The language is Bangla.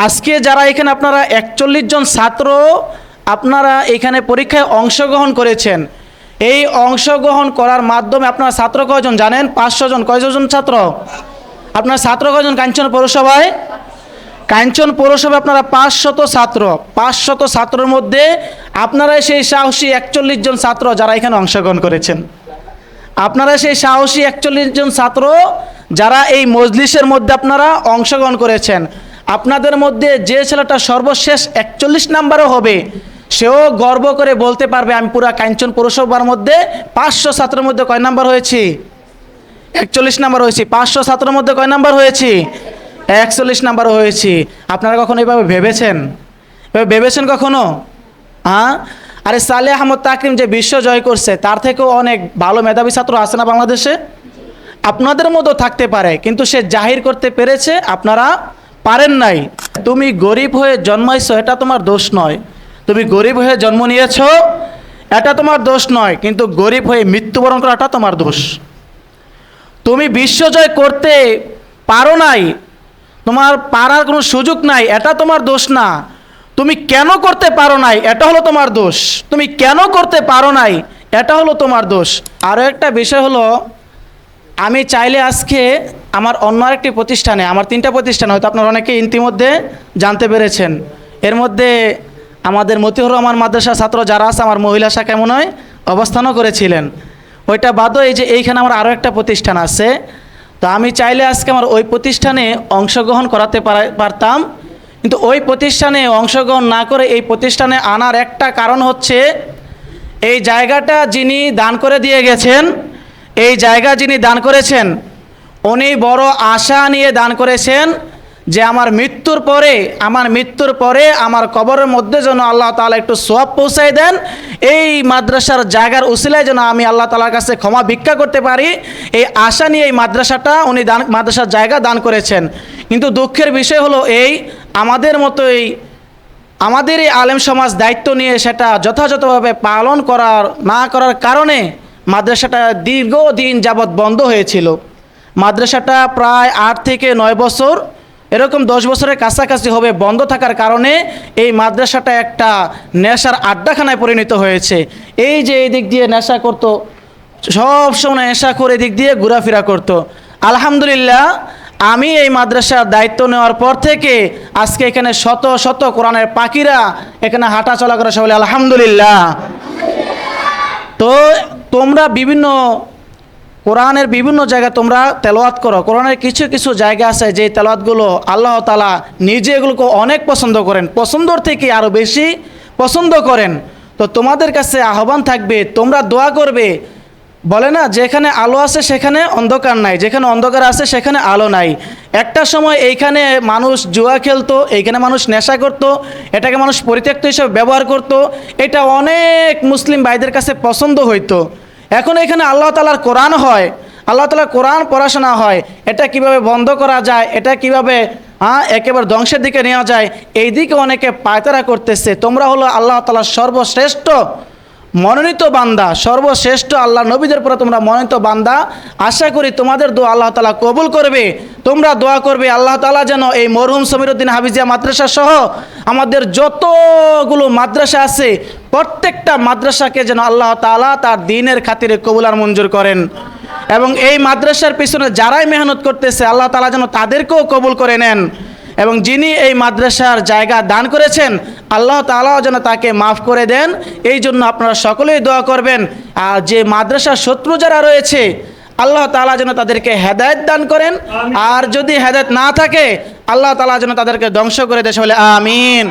আজকে যারা এখানে আপনারা 41 জন ছাত্র আপনারা এখানে পরীক্ষায় অংশগ্রহণ করেছেন, এই অংশগ্রহণ করার মাধ্যমে আপনারা ছাত্র কয়জন জানেন? 500 জন। কয়জন ছাত্র আপনার? ছাত্র কয়জন কাঞ্চন পৌরসভায়? কাঞ্চন পৌরসভায় আপনারা 500 ছাত্র। 500 ছাত্রের মধ্যে আপনারা সেই সাহসী 41 জন ছাত্র যারা এখানে অংশগ্রহণ করেছেন। আপনারা সেই সাহসী 41 জন ছাত্র যারা এই মজলিসের মধ্যে আপনারা অংশগ্রহণ করেছেন। আপনাদের মধ্যে যে ছেলেটা সর্বশেষ 41 নাম্বারও হবে, সেও গর্ব করে বলতে পারবে আমি পুরা কাঞ্চন পৌরসভার মধ্যে 500 ছাত্রের মধ্যে কয় নাম্বার হয়েছি? 41 নাম্বার হয়েছি। 500 ছাত্রের মধ্যে কয় নাম্বার হয়েছি? 41 নাম্বার হয়েছি। আপনারা কখনো এইভাবে ভেবেছেন? এভাবে ভেবেছেন কখনো? হ্যাঁ? আরে সালেহ আহমদ তাকরিম যে বিশ্ব জয় করছে, তার থেকেও অনেক ভালো মেধাবী ছাত্র আছে না বাংলাদেশে? আপনাদের মতো থাকতে পারে, কিন্তু সে জাহির করতে পেরেছে, আপনারা পারেন নাই। তুমি গরিব হয়ে জন্মাইছো, এটা তোমার দোষ নয়। তুমি গরিব হয়ে জন্ম নিয়েছো, এটা তোমার দোষ নয়, কিন্তু গরিব হয়ে মৃত্যুবরণ করাটা তোমার দোষ। তুমি বিশ্বজয় করতে পারো নাই, তোমার পারার কোনো সুযোগ নাই, এটা তোমার দোষ না। তুমি কেন করতে পারো নাই, এটা হলো তোমার দোষ। তুমি কেন করতে পারো নাই, এটা হলো তোমার দোষ। আরও একটা বিষয় হলো, আমি চাইলে আজকে আমার অন্য আরেকটি প্রতিষ্ঠানে, আমার 3টা প্রতিষ্ঠান হয়তো আপনারা অনেকে ইতিমধ্যে জানতে পেরেছেন। এর মধ্যে আমাদের মতিউর রহমান মাদ্রাসা ছাত্র যারা আছে, আমার মহিলা শাখায় মনে হয় অবস্থানও করেছিলেন। ওইটা বাদও এই যে এইখানে আমার আরও একটা প্রতিষ্ঠান আছে। তো আমি চাইলে আজকে আমার ওই প্রতিষ্ঠানে অংশগ্রহণ করাতে পারতাম, কিন্তু ওই প্রতিষ্ঠানে অংশগ্রহণ না করে এই প্রতিষ্ঠানে আনার একটা কারণ হচ্ছে, এই জায়গাটা যিনি দান করে দিয়ে গেছেন, এই জায়গা যিনি দান করেছেন, উনি বড় আশা নিয়ে দান করেছেন যে আমার মৃত্যুর পরে আমার কবরের মধ্যে যেন আল্লাহ তাআলা একটু সওয়াব পৌঁছায় দেন, এই মাদ্রাসার জায়গার উসিলায় যেন আমি আল্লাহ তাআলার কাছে ক্ষমা ভিক্ষা করতে পারি, এই আশা নিয়ে এই মাদ্রাসাটা উনি মাদ্রাসার জায়গা দান করেছেন। কিন্তু দুঃখের বিষয় হলো, এই আমাদের মতো আমাদের এই আলেম সমাজ দায়িত্ব নিয়ে সেটা যথাযথভাবে পালন না করার কারণে মাদ্রাসাটা দীর্ঘদিন যাবৎ বন্ধ হয়েছিল। মাদ্রাসাটা প্রায় 8 থেকে 9 বছর, এরকম 10 বছরের কাছাকাছি হবে বন্ধ থাকার কারণে এই মাদ্রাসাটা একটা নেশার আড্ডাখানায় পরিণত হয়েছে। এই যে এই দিক দিয়ে নেশা করতো, সব সময় নেশা করে দিক দিয়ে ঘোরাফেরা করতো। আলহামদুলিল্লাহ, আমি এই মাদ্রাসার দায়িত্ব নেওয়ার পর থেকে আজকে এখানে শত শত কোরআনের পাখিরা এখানে হাঁটা চলা করে, সবাই আলহামদুলিল্লাহ। তো তোমরা কোরআনের বিভিন্ন জায়গায় তোমরা তেলাওয়াত করো। কোরআনের কিছু কিছু জায়গা আছে যে তেলাওয়াতগুলো আল্লাহ তাআলা নিজে এগুলোকে অনেক পছন্দ করেন, পছন্দর থেকে আরও বেশি পছন্দ করেন। তো তোমাদের কাছে আহ্বান থাকবে, তোমরা দোয়া করবে। বলে না, যেখানে আলো আছে সেখানে অন্ধকার নাই, যেখানে অন্ধকার আছে সেখানে আলো নাই। একটা সময় এইখানে মানুষ জুয়া খেলতো, এইখানে মানুষ নেশা করতো, এটাকে মানুষ পরিত্যক্ত হিসেবে ব্যবহার করতো, এটা অনেক মুসলিম ভাইদের কাছে পছন্দ হইতো। এখন এখানে আল্লাহ তাআলার কোরআন হয়, আল্লাহ তাআলার কোরআন পড়াশোনা হয়, এটা কিভাবে বন্ধ করা যায়, এটা কিভাবে একেবারে ধ্বংসের দিকে নেওয়া যায়, এই দিকে অনেকে পায়তারা করতেছে। তোমরা হলো আল্লাহ তাআলার সর্বশ্রেষ্ঠ মনোনীত বান্দা, সর্বশ্রেষ্ঠ আল্লাহ নবীদের পরে তোমরা মনোনীত বান্দা। আশা করি তোমাদের দোয়া আল্লাহ তাআলা কবুল করবে। তোমরা দোয়া করবে আল্লাহ তাআলা যেন এই মরহুম সমীরউদ্দিন হাফিজিয়া মাদ্রাসা সহ আমাদের যতগুলো মাদ্রাসা আছে, প্রত্যেকটা মাদ্রাসাকে যেন আল্লাহ তাআলা তার দ্বীনের খাতিরে কবুল আর মঞ্জুর করেন। এবং এই মাদ্রাসার পিছনে যারাই মেহনত করতেছে, আল্লাহ তাআলা যেন তাদেরকেও কবুল করে নেন। এবং যিনি এই মাদ্রাসার জায়গা দান করেছেন, আল্লাহ তাআলাও যেন তাকে মাফ করে দেন। এই জন্য আপনারা সকলেই দোয়া করবেন। আর যে মাদ্রাসার শত্রু যারা রয়েছে, আল্লাহ তাআলা যেন তাদেরকে হেদায়েত দান করেন, আর যদি হেদায়েত না থাকে আল্লাহ তাআলা যেন তাদেরকে ধ্বংস করে দেয়। বলে আমিন।